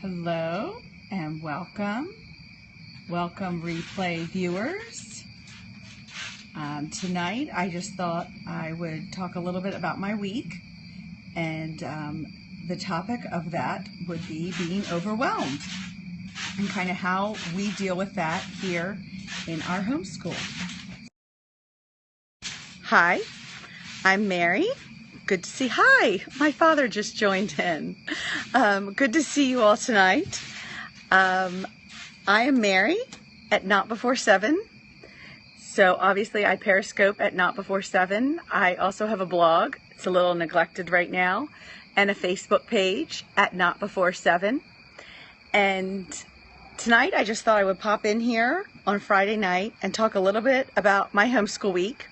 Hello and welcome replay viewers. Tonight I just thought I would talk a little bit about my week, and the topic of that would be being overwhelmed and kind of how we deal with that here in our homeschool. Hi, I'm Mary. Good to see. Hi, my father just joined in. Good to see you all tonight. I am Mary at Not Before 7. So obviously I periscope at Not Before 7. I also have a blog. It's a little neglected right now, and a Facebook page at Not Before 7. And tonight I just thought I would pop in here on Friday night and talk a little bit about my homeschool week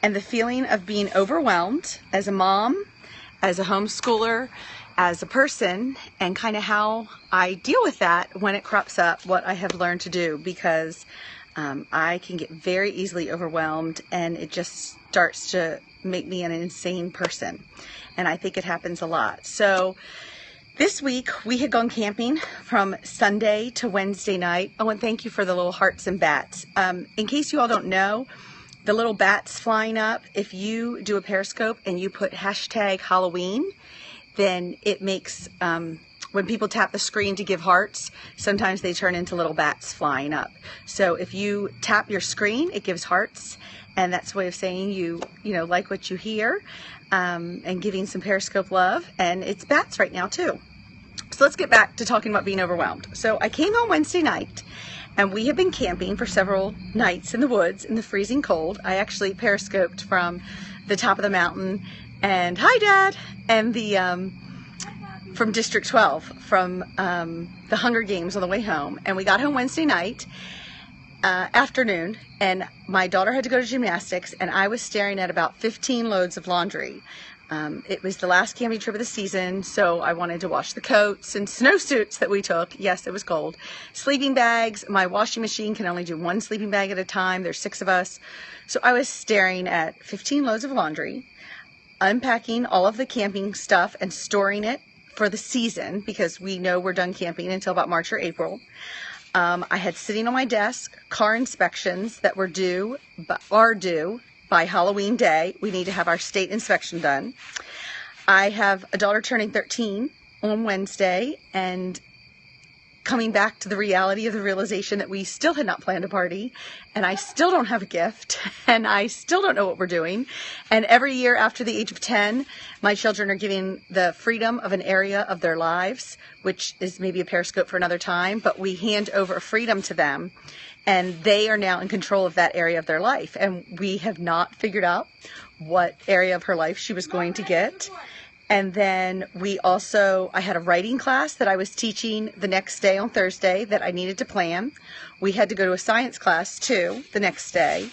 and the feeling of being overwhelmed as a mom, as a homeschooler, as a person, and kind of how I deal with that when it crops up, what I have learned to do, because I can get very easily overwhelmed and it just starts to make me an insane person. And I think it happens a lot. So this week we had gone camping from Sunday to Wednesday night. Oh, and thank you for the little hearts and bats. In case you all don't know, the little bats flying up, if you do a periscope and you put hashtag Halloween, then it makes, when people tap the screen to give hearts, sometimes they turn into little bats flying up. So if you tap your screen, it gives hearts, and that's a way of saying you like what you hear, and giving some periscope love. And it's bats right now too. So let's get back to talking about being overwhelmed. So I came home Wednesday night, and we have been camping for several nights in the woods in the freezing cold. I actually periscoped from the top of the mountain, and hi Dad, and the from District 12, from the Hunger Games on the way home. And we got home Wednesday night afternoon, and my daughter had to go to gymnastics, and I was staring at about 15 loads of laundry. It was the last camping trip of the season, so I wanted to wash the coats and snowsuits that we took. Yes, it was cold. Sleeping bags. My washing machine can only do one sleeping bag at a time. There's 6 of us. So I was staring at 15 loads of laundry, unpacking all of the camping stuff and storing it for the season, because we know we're done camping until about March or April. I had sitting on my desk car inspections that are due by Halloween day. We need to have our state inspection done. I have a daughter turning 13 on Wednesday, and coming back to the reality of the realization that we still had not planned a party, and I still don't have a gift, and I still don't know what we're doing. And every year after the age of 10, my children are given the freedom of an area of their lives, which is maybe a periscope for another time, but we hand over freedom to them, and they are now in control of that area of their life. And we have not figured out what area of her life she was going to get. And then I had a writing class that I was teaching the next day on Thursday that I needed to plan. We had to go to a science class too the next day.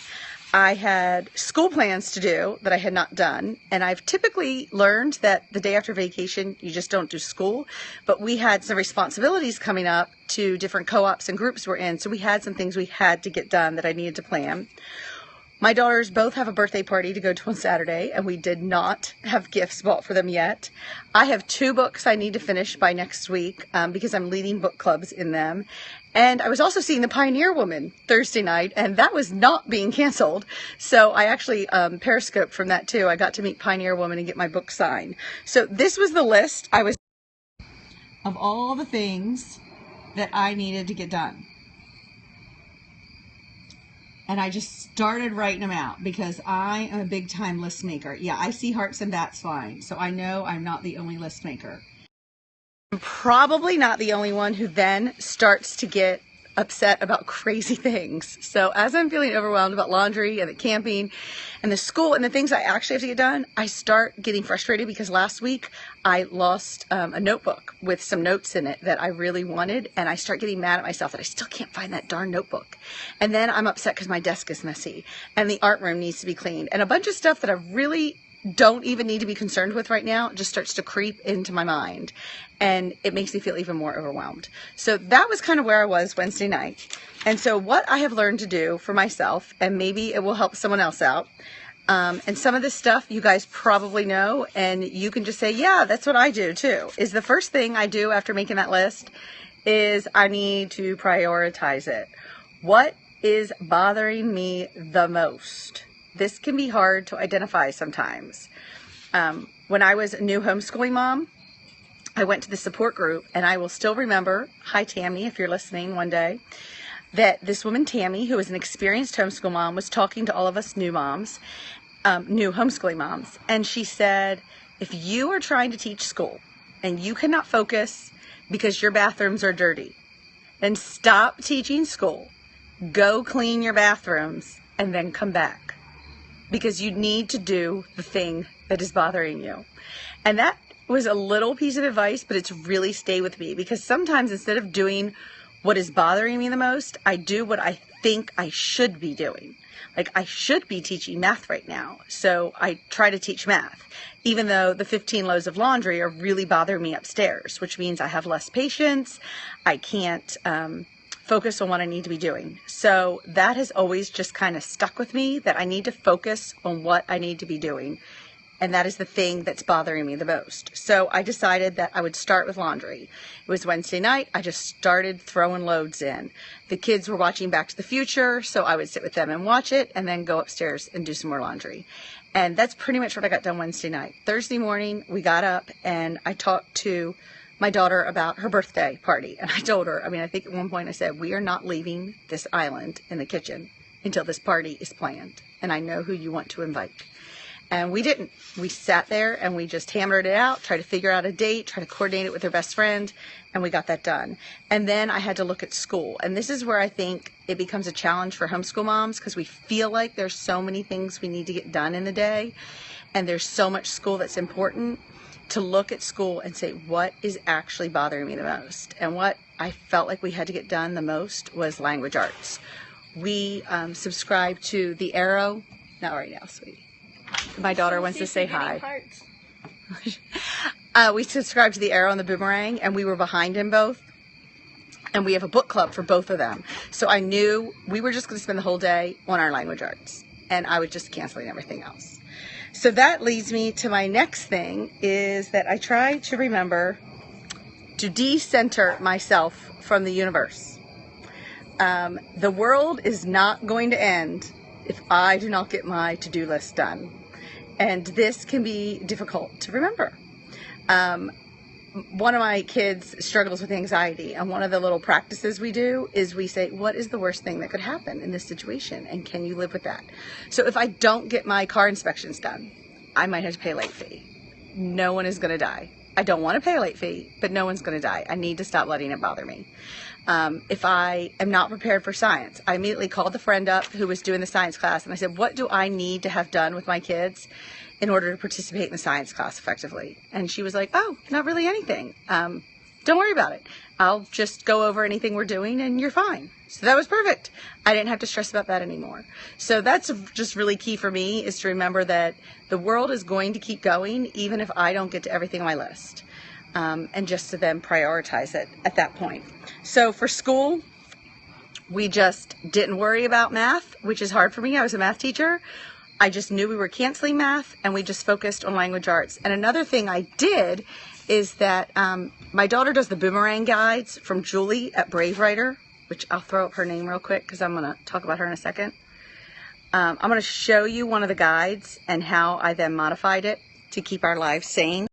I had school plans to do that I had not done. And I've typically learned that the day after vacation, you just don't do school. But we had some responsibilities coming up to different co-ops and groups we're in. So we had some things we had to get done that I needed to plan. My daughters both have a birthday party to go to on Saturday, and we did not have gifts bought for them yet. I have 2 books I need to finish by next week because I'm leading book clubs in them. And I was also seeing The Pioneer Woman Thursday night, and that was not being canceled. So I actually periscoped from that too. I got to meet Pioneer Woman and get my book signed. So this was the list of all the things that I needed to get done. And I just started writing them out because I am a big time list maker. Yeah, I see hearts and bats flying, so I know I'm not the only list maker. I'm probably not the only one who then starts to get upset about crazy things. So as I'm feeling overwhelmed about laundry and the camping and the school and the things I actually have to get done, I start getting frustrated because last week I lost a notebook with some notes in it that I really wanted, and I start getting mad at myself that I still can't find that darn notebook. And then I'm upset because my desk is messy and the art room needs to be cleaned, and a bunch of stuff that I really don't even need to be concerned with right now just starts to creep into my mind, and it makes me feel even more overwhelmed. So that was kind of where I was Wednesday night. And so what I have learned to do for myself, and maybe it will help someone else out, And some of this stuff you guys probably know, and you can just say, yeah, that's what I do too. Is the first thing I do after making that list is I need to prioritize it. What is bothering me the most? This can be hard to identify sometimes. When I was a new homeschooling mom, I went to the support group, and I will still remember, hi Tammy, if you're listening one day, that this woman Tammy, who is an experienced homeschool mom, was talking to all of us new moms, new homeschooling moms, and she said, if you are trying to teach school and you cannot focus because your bathrooms are dirty, then stop teaching school, go clean your bathrooms, and then come back, because you need to do the thing that is bothering you. And that was a little piece of advice, but it's really stayed with me, because sometimes instead of doing what is bothering me the most, I do what I think I should be doing. Like, I should be teaching math right now, so I try to teach math, even though the 15 loads of laundry are really bothering me upstairs, which means I have less patience. I can't focus on what I need to be doing. So that has always just kind of stuck with me, that I need to focus on what I need to be doing. And that is the thing that's bothering me the most. So I decided that I would start with laundry. It was Wednesday night. I just started throwing loads in. The kids were watching Back to the Future, so I would sit with them and watch it, and then go upstairs and do some more laundry. And that's pretty much what I got done Wednesday night. Thursday morning, we got up, and I talked to my daughter about her birthday party. And I told her, I think at one point I said, we are not leaving this island in the kitchen until this party is planned. And I know who you want to invite. And we didn't. We sat there and we just hammered it out, tried to figure out a date, try to coordinate it with her best friend, and we got that done. And then I had to look at school. And this is where I think it becomes a challenge for homeschool moms, because we feel like there's so many things we need to get done in the day, and there's so much school that's important, to look at school and say, what is actually bothering me the most? And what I felt like we had to get done the most was language arts. We subscribe to the Arrow. Not right now, sweetie. My daughter wants to say hi. We subscribed to the Arrow and the Boomerang, and we were behind in both. And we have a book club for both of them. So I knew we were just going to spend the whole day on our language arts, and I was just canceling everything else. So that leads me to my next thing, is that I try to remember to de-center myself from the universe. The world is not going to end if I do not get my to-do list done. And this can be difficult to remember. One of my kids struggles with anxiety, and one of the little practices we do is we say, what is the worst thing that could happen in this situation, and can you live with that? So if I don't get my car inspections done, I might have to pay a late fee. No one is going to die. I don't want to pay a late fee, but no one's going to die. I need to stop letting it bother me. If I am not prepared for science, I immediately called the friend up who was doing the science class, and I said, what do I need to have done with my kids in order to participate in the science class effectively? And she was like, oh, not really anything. Don't worry about it. I'll just go over anything we're doing and you're fine. So that was perfect. I didn't have to stress about that anymore. So that's just really key for me, is to remember that the world is going to keep going even if I don't get to everything on my list. And just to then prioritize it at that point. So for school, we just didn't worry about math, which is hard for me. I was a math teacher. I just knew we were canceling math, and we just focused on language arts. And another thing I did is that my daughter does the Boomerang Guides from Julie at Brave Writer, which I'll throw up her name real quick because I'm going to talk about her in a second. I'm going to show you one of the guides and how I then modified it to keep our lives sane.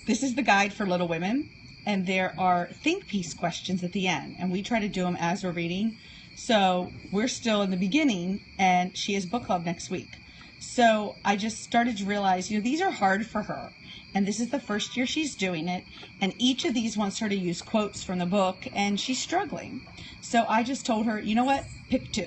This is the guide for Little Women, and there are think piece questions at the end, and we try to do them as we're reading. So we're still in the beginning, and she has book club next week. So I just started to realize, these are hard for her, and this is the first year she's doing it, and each of these wants her to use quotes from the book, and she's struggling. So I just told her, you know what, pick two.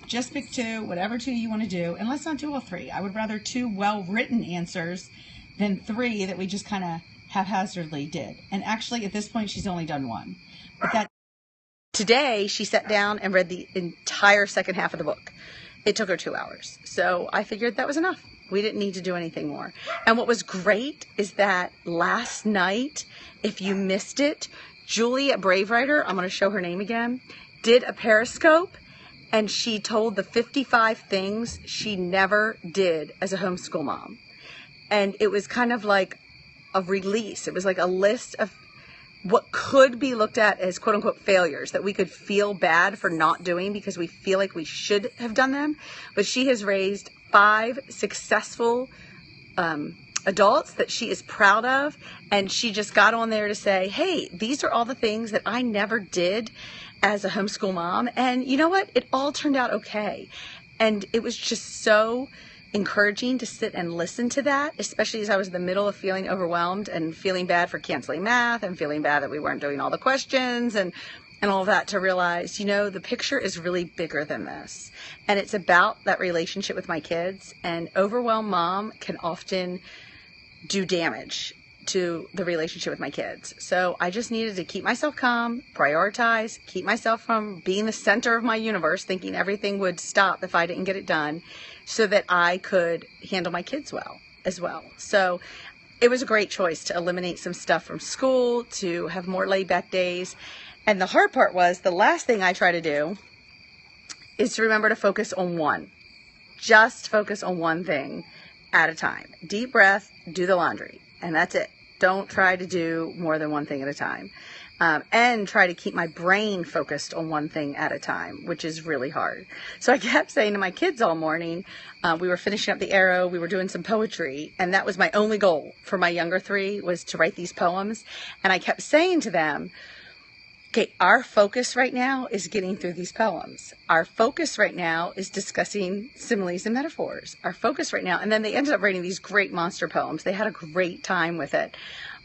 Just pick two, whatever two you want to do, and let's not do all three. I would rather two well-written answers than three that we just kind of haphazardly did. And actually, at this point, she's only done one. But today, she sat down and read the entire second half of the book. It took her 2 hours. So I figured that was enough. We didn't need to do anything more. And what was great is that last night, if you missed it, Julie at Brave Writer, I'm going to show her name again, did a Periscope, and she told the 55 things she never did as a homeschool mom. And it was kind of like a release. It was like a list of what could be looked at as quote unquote failures that we could feel bad for not doing because we feel like we should have done them. But she has raised 5 successful adults that she is proud of. And she just got on there to say, hey, these are all the things that I never did as a homeschool mom. And you know what? It all turned out okay. And it was just so encouraging to sit and listen to that, especially as I was in the middle of feeling overwhelmed and feeling bad for canceling math and feeling bad that we weren't doing all the questions and all that, to realize, you know, the picture is really bigger than this. And it's about that relationship with my kids, and overwhelmed mom can often do damage to the relationship with my kids. So I just needed to keep myself calm, prioritize, keep myself from being the center of my universe, thinking everything would stop if I didn't get it done, so that I could handle my kids well as well. So it was a great choice to eliminate some stuff from school, to have more laid back days. And the hard part was, the last thing I try to do is to remember to focus on one. Just focus on one thing at a time. Deep breath, do the laundry, and that's it. Don't try to do more than one thing at a time. And try to keep my brain focused on one thing at a time, which is really hard. So I kept saying to my kids all morning, we were finishing up the Arrow, we were doing some poetry, and that was my only goal for my younger 3, was to write these poems. And I kept saying to them, okay, our focus right now is getting through these poems. Our focus right now is discussing similes and metaphors. Our focus right now, and then they ended up writing these great monster poems. They had a great time with it.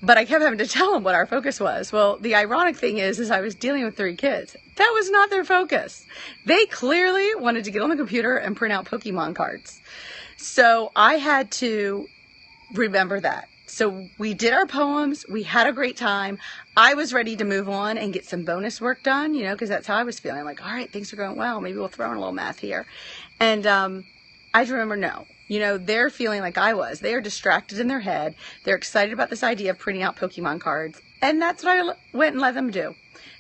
But I kept having to tell them what our focus was. Well, the ironic thing is I was dealing with 3 kids. That was not their focus. They clearly wanted to get on the computer and print out Pokemon cards. So I had to remember that. So we did our poems. We had a great time. I was ready to move on and get some bonus work done, you know, because that's how I was feeling. Like, all right, things are going well. Maybe we'll throw in a little math here. And I remember, no. You know, they're feeling like I was. They are distracted in their head. They're excited about this idea of printing out Pokemon cards. And that's what I went and let them do.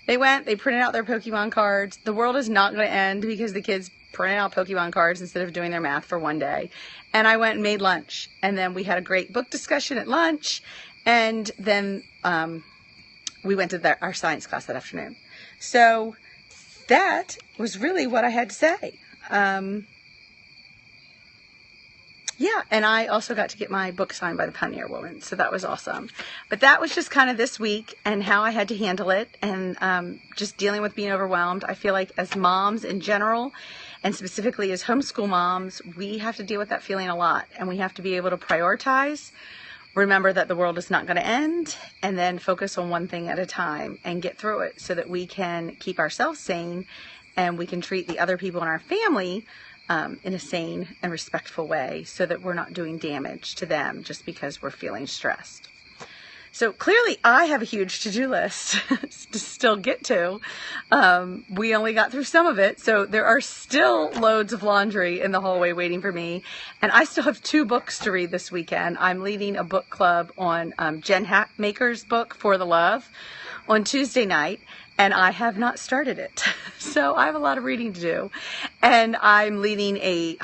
They printed out their Pokemon cards. The world is not going to end because the kids printed out Pokemon cards instead of doing their math for one day. And I went and made lunch. And then we had a great book discussion at lunch. And then we went to our science class that afternoon. So that was really what I had to say. Yeah, and I also got to get my book signed by the Pioneer Woman, so that was awesome. But that was just kind of this week and how I had to handle it, and just dealing with being overwhelmed. I feel like as moms in general, and specifically as homeschool moms, we have to deal with that feeling a lot, and we have to be able to prioritize, remember that the world is not going to end, and then focus on one thing at a time and get through it so that we can keep ourselves sane and we can treat the other people in our family in a sane and respectful way, so that we're not doing damage to them just because we're feeling stressed. So clearly I have a huge to-do list to still get to. We only got through some of it, so there are still loads of laundry in the hallway waiting for me. And I still have 2 books to read this weekend. I'm leading a book club on Jen Hatmaker's book, For the Love, on Tuesday night. And I have not started it. So I have a lot of reading to do. And I'm leading a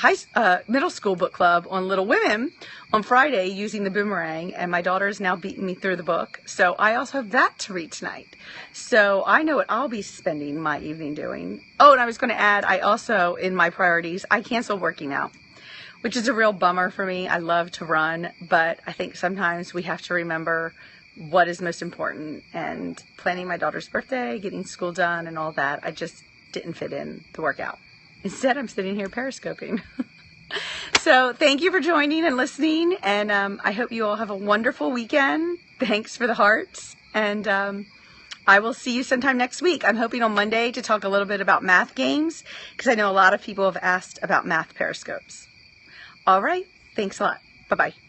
middle school book club on Little Women on Friday using the Boomerang. And my daughter is now beating me through the book. So I also have that to read tonight. So I know what I'll be spending my evening doing. Oh, and I was going to add, I also, in my priorities, I canceled working out, which is a real bummer for me. I love to run, but I think sometimes we have to remember what is most important, and planning my daughter's birthday, getting school done and all that, I just didn't fit in the workout. Instead, I'm sitting here periscoping. So thank you for joining and listening, and I hope you all have a wonderful weekend. Thanks for the hearts, and I will see you sometime next week. I'm hoping on Monday to talk a little bit about math games, because I know a lot of people have asked about math periscopes. All right, thanks a lot. Bye-bye.